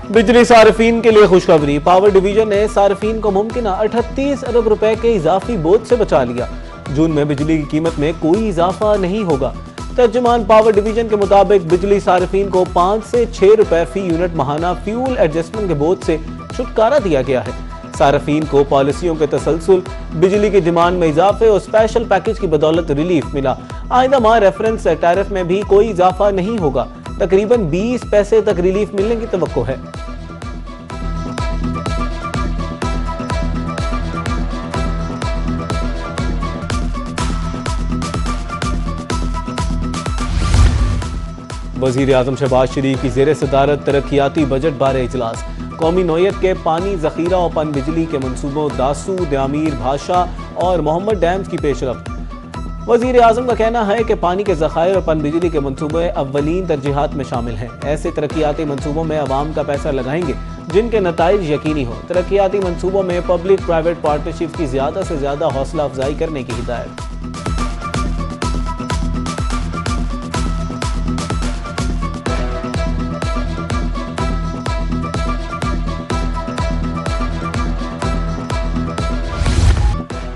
बिजली सार्फिन के लिए खुशखबरी। पावर डिवीजन ने सार्फिन को मुमकिन 38 अरब रुपए के इजाफी बोझ से बचा लिया। जून में बिजली की कीमत में कोई इजाफा नहीं होगा। तर्जुमान पावर डिवीजन के मुताबिक बिजली सार्फिन को 5 से 6 रुपए फी यूनिट माहाना फ्यूल एडजस्टमेंट के बोझ से छुटकारा दिया गया है। सार्फिन को पॉलिसियों के तसलसल, बिजली की डिमांड में इजाफे और स्पेशल पैकेज की बदौलत रिलीफ मिला। आइंदा माह रेफरेंस टैरिफ में भी कोई इजाफा नहीं होगा। तकरीबन 20 पैसे तक रिलीफ मिलने की तवक्को है। वजीर आजम शहबाज शरीफ की जेर सदारत तरक्याती बजट बारे इजलास। कौमी नौयत के पानी जखीरा और पन बिजली के मनसूबों दासू, दयामीर, भाषा और मोहम्मद डैम्स की पेशरफ्त। वजीर आजम का कहना है कि पानी के ज़खायर और पन बिजली के मनसूबे अव्वलीन तरजीहात में शामिल हैं। ऐसे तरक्याती मनसूबों में अवाम का पैसा लगाएंगे जिनके नताइज यकीनी हो। तरक्याती मनसूबों में पब्लिक प्राइवेट पार्टनरशिप की ज़्यादा से ज़्यादा हौसला अफजाई करने की हिदायत।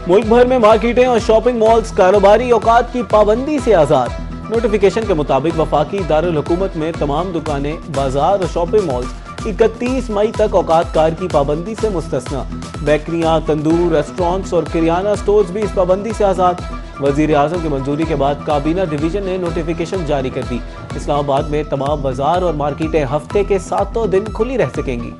मुल्क भर में मार्केटें और शॉपिंग मॉल्स कारोबारी औकात की पाबंदी से आज़ाद। नोटिफिकेशन के मुताबिक वफाकी दारुल हुकूमत में तमाम दुकानें, बाजार और शॉपिंग मॉल्स 31 मई तक औकात कार की पाबंदी से मुस्तस्ना। बेकरियां, तंदूर, रेस्टोरेंट्स और किराना स्टोर्स भी इस पाबंदी से आज़ाद। वजीर आजम की मंजूरी के बाद काबीना डिवीजन ने नोटिफिकेशन जारी कर दी। इस्लामाबाद में तमाम बाजार और मार्केटें हफ्ते के 7 दिन खुली रह सकेंगी।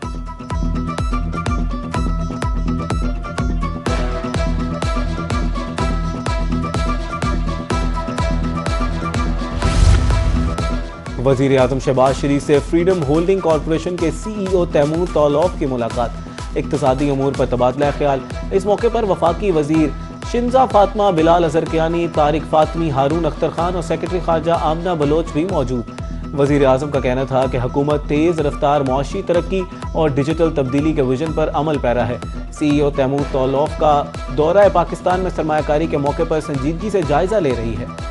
वजीर आजम शहबाज शरीफ से फ्रीडम होल्डिंग कॉरपोरेशन के CEO तैमूर तौलौफ की मुलाकात। इक्तसादी अमूर पर तबादला ख्याल। इस मौके पर वफाकी वजीर शिंजा फातमा, बिलाल अजरकियानी, तारिक फातमी, हारून अख्तर खान और सेक्रेटरी खारजा आमना बलोच भी मौजूद। वजीर आजम का कहना था कि हुकूमत तेज रफ्तार मुआशी तरक्की और डिजिटल तब्दीली के विजन पर अमल पैरा है। CEO तैमूर तौलौफ का दौरा पाकिस्तान में सरमायाकारी के मौके पर संजीदगी से जायजा ले रही है।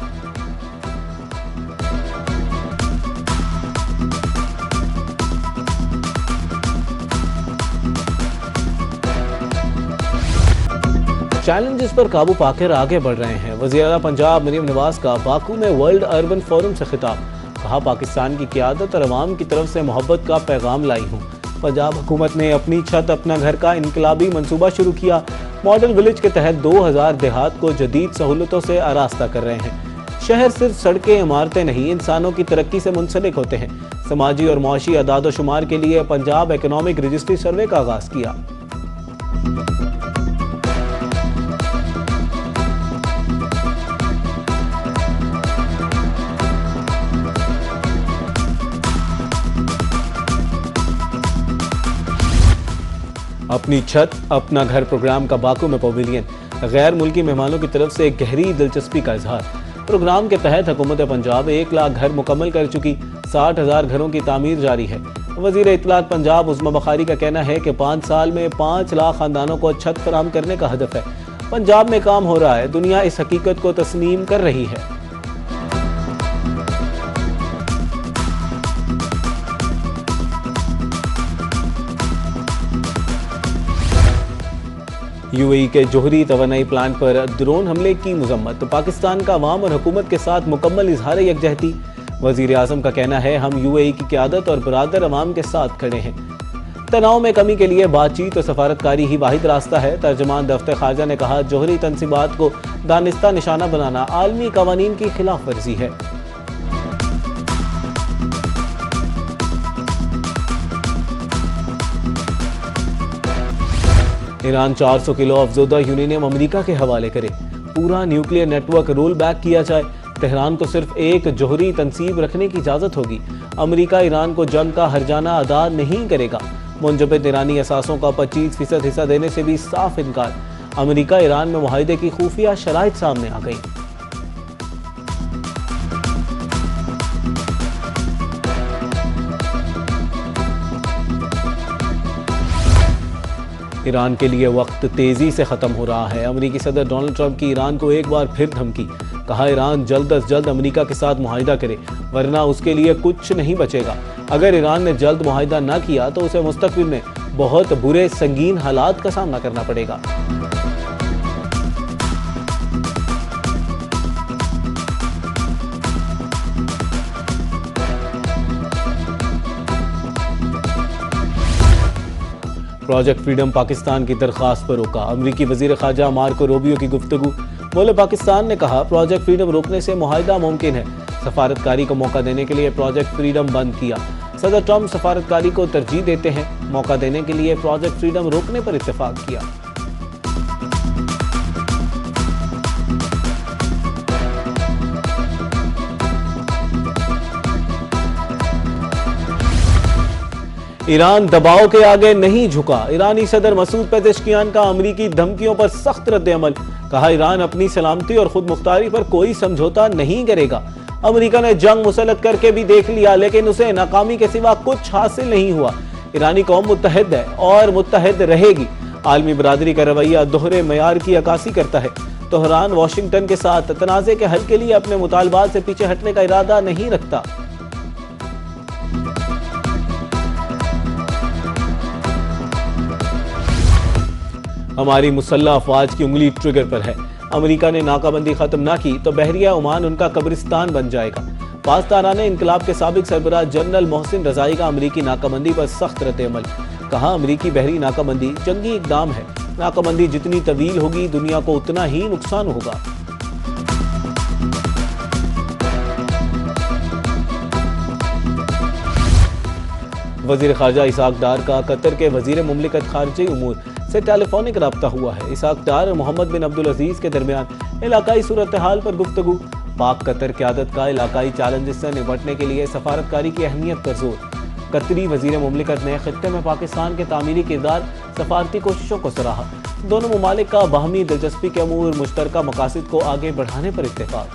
चैलेंजेस पर काबू पाकर आगे बढ़ रहे हैं। वज़ीर आला पंजाब मरीम नवाज का बाकू में वर्ल्ड अर्बन फोरम से खिताब। कहा, पाकिस्तान की क़यादत और अवाम की तरफ से मोहब्बत का पैगाम लाई हूँ। पंजाब हुकूमत ने अपनी छत अपना घर का इनकलाबी मंसूबा शुरू किया। मॉडल विलेज के तहत 2000 देहात को जदीद सहूलतों से आरास्ता कर रहे हैं। शहर सिर्फ सड़कें, इमारतें नहीं, इंसानों की तरक्की से मुंसलिक होते हैं। समाजी और मुआशी अदाद शुमार के लिए पंजाब इकनॉमिक रजिस्ट्री सर्वे का आगाज़ किया। अपनी छत अपना घर प्रोग्राम का बाकू में पवेलियन। गैर मुल्की मेहमानों की तरफ से गहरी दिलचस्पी का इजहार। प्रोग्राम के तहत हुकूमत पंजाब 1 लाख घर मुकम्मल कर चुकी। 60,000 घरों की तामीर जारी है। वजीर इत्तलात पंजाब उस्मा बखारी का कहना है कि 5 साल में 5 लाख खानदानों को छत फराहम करने का हदफ है। पंजाब में काम हो रहा है। दुनिया इस हकीकत को तस्लीम कर रही है। UAE के जोहरी तवानाई प्लांट पर ड्रोन हमले की मजम्मत। पाकिस्तान का अवाम और हुकूमत के साथ मुकम्मल इजहार यकजहती। वजीर आजम का कहना है, हम UAE की क़यादत और बरादर अवाम के साथ खड़े हैं। तनाव में कमी के लिए बातचीत और सफारतकारी ही वाहिद रास्ता है। तर्जमान दफ्तर खारजा ने कहा, जोहरी तनसीबात को दानिस्ता निशाना बनाना आलमी कवानीन की खिलाफ वर्जी है। ईरान 400 किलो अफजोदा यूरेनियम अमेरिका के हवाले करे। पूरा न्यूक्लियर नेटवर्क रोल बैक किया जाए। तेहरान को सिर्फ एक जोहरी तनसीब रखने की इजाज़त होगी। अमेरिका ईरान को जंग का हर्जाना अदा नहीं करेगा। मुंजमद ईरानी असासों का 25% हिस्सा देने से भी साफ इनकार। अमेरिका ईरान में मुआहदे की खुफिया शराइत सामने आ गई। ईरान के लिए वक्त तेजी से खत्म हो रहा है। अमेरिकी सदर डोनाल्ड ट्रंप की ईरान को एक बार फिर धमकी। कहा, ईरान जल्द अज जल्द अमेरिका के साथ मुआहिदा करे वरना उसके लिए कुछ नहीं बचेगा। अगर ईरान ने जल्द मुआहिदा न किया तो उसे मुस्तकबिल में बहुत बुरे संगीन हालात का सामना करना पड़ेगा। प्रोजेक्ट फ्रीडम पाकिस्तान की दरखास्त पर रोका। अमरीकी वजीर खारजा मार्को रूबियो की गुफ्तगू। बोले पाकिस्तान ने कहा प्रोजेक्ट फ्रीडम रोकने से मुआहिदा मुमकिन है। सफारतकारी को मौका देने के लिए प्रोजेक्ट फ्रीडम बंद किया। सदर ट्रंप सफारतकारी को तरजीह देते हैं। मौका देने के लिए प्रोजेक्ट फ्रीडम रोकने पर इत्तेफाक किया। ईरान दबाव के आगे नहीं झुका। ईरानी सदर मसूद पेजेश्कियान का अमरीकी धमकियों पर सख्त रद्द-ए-अमल। कहा ईरान अपनी सलामती और खुद मुख्तारी पर कोई समझौता नहीं करेगा। अमरीका ने जंग मुसल्लत करके भी देख लिया लेकिन उसे नाकामी के सिवा कुछ हासिल नहीं हुआ। ईरानी कौम मुत्तहिद है और मुत्तहिद रहेगी। आलमी बरादरी का रवैया दोहरे मयार की अक्कासी करता है। तेहरान वाशिंगटन के साथ तनाज़े के हल के लिए अपने मुतालबात से पीछे हटने का इरादा नहीं रखता। हमारी मुसल्लह अफवाज की उंगली ट्रिगर पर है। अमेरिका ने नाकाबंदी खत्म ना की तो बहरिया ओमान उनका कब्रिस्तान बन जाएगा। पासदाराने इनकलाब के साबिक सरबराह जनरल मोहसिन रजाई का अमरीकी नाकाबंदी पर सख्त रद्द-ए-अमल। कहा अमरीकी बहरी नाकाबंदी जंगी इकदाम है। नाकाबंदी जितनी तवील होगी दुनिया को उतना ही नुकसान होगा। वजीर खारजा इसाक डार का कतर के वजीर मुमलिकत खारजी उमूर से टेलीफोनिक रब्ता हुआ है। इसाक डार और मोहम्मद बिन अब्दुल अजीज के दरमियान इलाकाई सूरत हाल पर गुफ्तगू। पाक कतर क़यादत का इलाकाई चैलेंजेस से निपटने के लिए सफारतकारी की अहमियत पर जोर। कतरी वजीर मुमलिकत ने खित्ते में पाकिस्तान के तामीरी किरदार सफारती कोशिशों को सराहा। दोनों ममालिक का बाहमी दिलचस्पी के अमूर मुश्तरका मकासद को आगे बढ़ाने पर इत्तेफाक।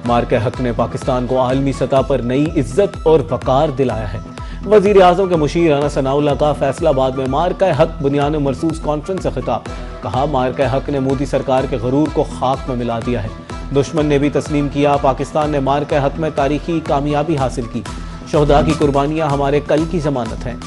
मार्के हक ने पाकिस्तान को आलमी सतह पर नई इज्जत और वकार दिलाया है। वजीर आजम के मुशीर राना सनाउल्लाह का फैसलाबाद में मार्के हक बुनियान मरसूस कॉन्फ्रेंस से खिताब। कहा मार्के हक ने मोदी सरकार के गरूर को खाक में मिला दिया है। दुश्मन ने भी तस्लीम किया पाकिस्तान ने मार्के हक में तारीखी कामयाबी हासिल की। शोहदा की कुर्बानियां हमारे कल की जमानत हैं।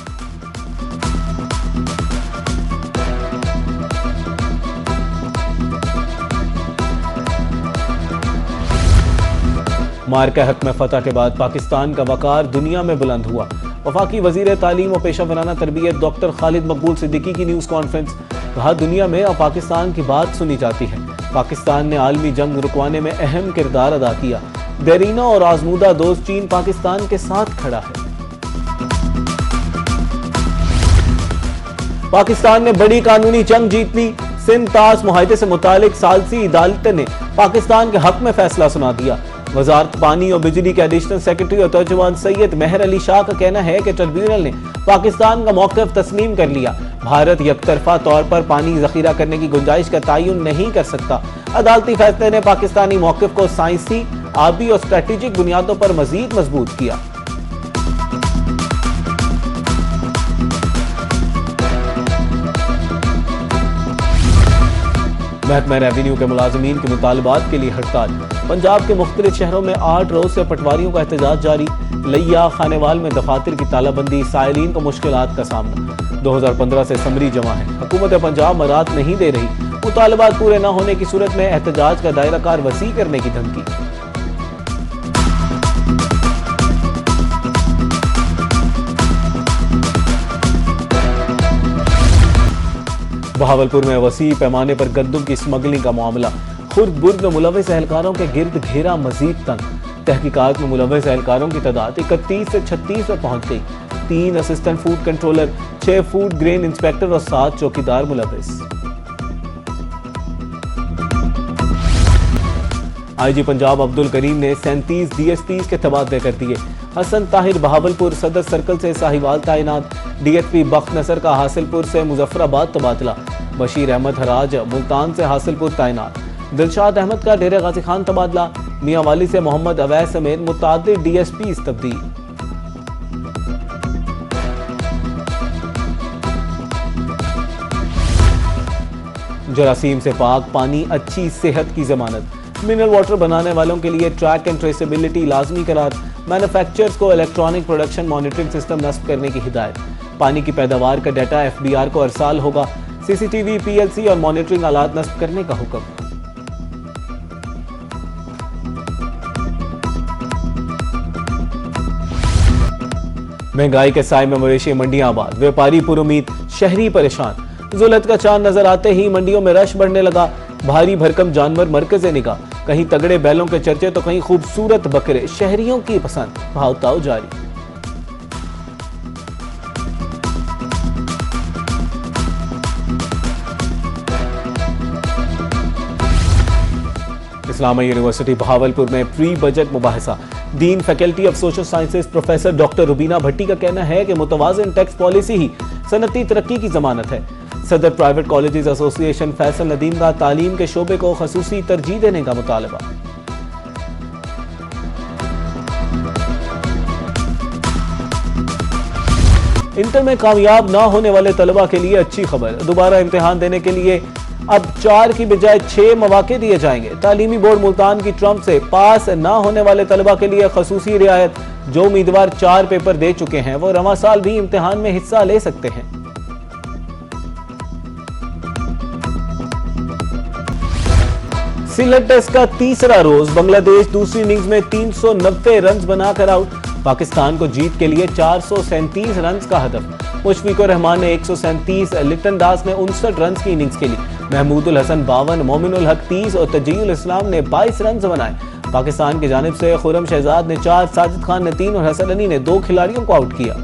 मार्के हक में फतह के बाद पाकिस्तान का वकार दुनिया में बुलंद हुआ। वफाकी वजीर तालीम और पेशा वराना तरबियत डॉक्टर खालिद मकबूल सिद्दीकी की न्यूज़ कॉन्फ्रेंस। कहा दुनिया में अब पाकिस्तान की बात सुनी जाती है। पाकिस्तान ने आलमी जंग रुकवाने में अहम किरदार अदा किया। देरीना और आजमूदा दोस्त चीन पाकिस्तान के साथ खड़ा है। पाकिस्तान ने बड़ी कानूनी जंग जीत ली। सिंध तास मुआहदे से मुतालिक सालसी अदालत ने पाकिस्तान के हक में फैसला सुना दिया। वजारत पानी और बिजली के एडिशनल सेक्रेटरी और तर्जुमान सैयद मेहर अली शाह का कहना है कि ट्रिब्यूनल ने पाकिस्तान का मौक़िफ़ तस्लीम कर लिया। भारत यकतरफा तौर पर पानी जखीरा करने की गुंजाइश का तयन नहीं कर सकता। अदालती फैसले ने पाकिस्तानी मौक़िफ़ को साइंसी, आबी और स्ट्रेटेजिक बुनियादों पर मजीद मजबूत किया। महकमा रेवेन्यू के मुलाजमीन के मुतालबात के लिए हड़ताल। पंजाब के मुख्तलिफ शहरों में 8 रोज से पटवारियों का एहतजाज जारी। लिया खानेवाल में दफातर की तालाबंदी, साइलिन को मुश्किलात का सामना। 2015 से समरी जमा है। हुकूमत पंजाब मराहत नहीं दे रही। मुतालबात पूरे न होने की सूरत में एहतजाज का दायरा कार वसी करने की धमकी। बहावलपुर में वसी पैमाने पर गंदम की स्मगलिंग का मामला। खुर्द बुर्द में मुलव्वस एहलकारों के गिर्द घेरा मजीद तंग। तहकीकात में मुलव्वस एहलकारों की तादाद 31 से 36 पर पहुंच गई। 3 assistant food controller, 6 food grain inspector और 7 चौकीदार मुलव्वस। आईजी पंजाब अब्दुल करीम ने 37 DSPs के तबादले कर दिए। हसन ताहिर बहावलपुर सदर सर्कल से साहिवाल तैनात। DSP बख्त नसर का हासिलपुर से मुजफ्फराबाद तबादला। बशीर अहमद हराज मुल्तान से हासिलपुर तैनात। दिलशाद अहमद का डेरे गाजी खान तबादला। मियां वाली से मोहम्मद अवैस समेत मुतादिद DSPs तब्दील। जरासीम से पाक पानी अच्छी सेहत की जमानत। मिनरल वाटर बनाने वालों के लिए ट्रैक एंड ट्रेसेबिलिटी लाजमी करार, मैन्युफैक्चरर्स को इलेक्ट्रॉनिक प्रोडक्शन मॉनिटरिंग सिस्टम नस्ब करने की हिदायत। पानी की पैदावार का डाटा FBR को अरसाल होगा। CCTV, PLC और मॉनिटरिंग आलात नस्ब करने का हुक्म। महंगाई के साए में मवेशी मंडियां आबाद, व्यापारी पुरुमीद, शहरी परेशान। जुलहज का चांद नजर आते ही मंडियों में रश बढ़ने लगा। भारी भरकम जानवर मरकज़े निगाह, कहीं तगड़े बैलों के चर्चे तो कहीं खूबसूरत बकरे, शहरियों की पसंद, भाव ताव जारी। इस्लामिया यूनिवर्सिटी बहावलपुर में प्री बजट मुबाहिसा। Dean faculty of social sciences professor doctor Rubina Bhatti का कहना है कि मुतवाज़िन टैक्स पॉलिसी ही सनती तरक्की की जमानत है। सदर private colleges association Faisal Nadeem का तालीम के शोबे को खसूसी तरजीह देने का मुतालबा। इंटर में कामयाब ना होने वाले तलबा के लिए अच्छी खबर, दोबारा इम्तिहान देने के लिए अब 4 की बजाय 6 मौके दिए जाएंगे। तालीमी बोर्ड मुल्तान की ट्रम्प से पास ना होने वाले तलबा के लिए खसूसी रियायत। जो उम्मीदवार 4 पेपर दे चुके हैं वो रवां साल भी इम्तिहान में हिस्सा ले सकते हैं। सिलट टेस्ट का तीसरा रोज, बांग्लादेश दूसरी इनिंग्स में 390 रन बनाकर आउट। पाकिस्तान को जीत के लिए 437 रन का हदफ। मुशफिकुर रहमान ने 137, लिटन दास ने 59 रन की इनिंग्स खेली। महमूदुल हसन 52, मोमिनुल हक 30 और तजीउल इस्लाम ने 22 रन बनाए। पाकिस्तान की जानिब से खुर्रम शहजाद ने 4, साजिद खान ने 3 और हसन अली ने 2 खिलाड़ियों को आउट किया।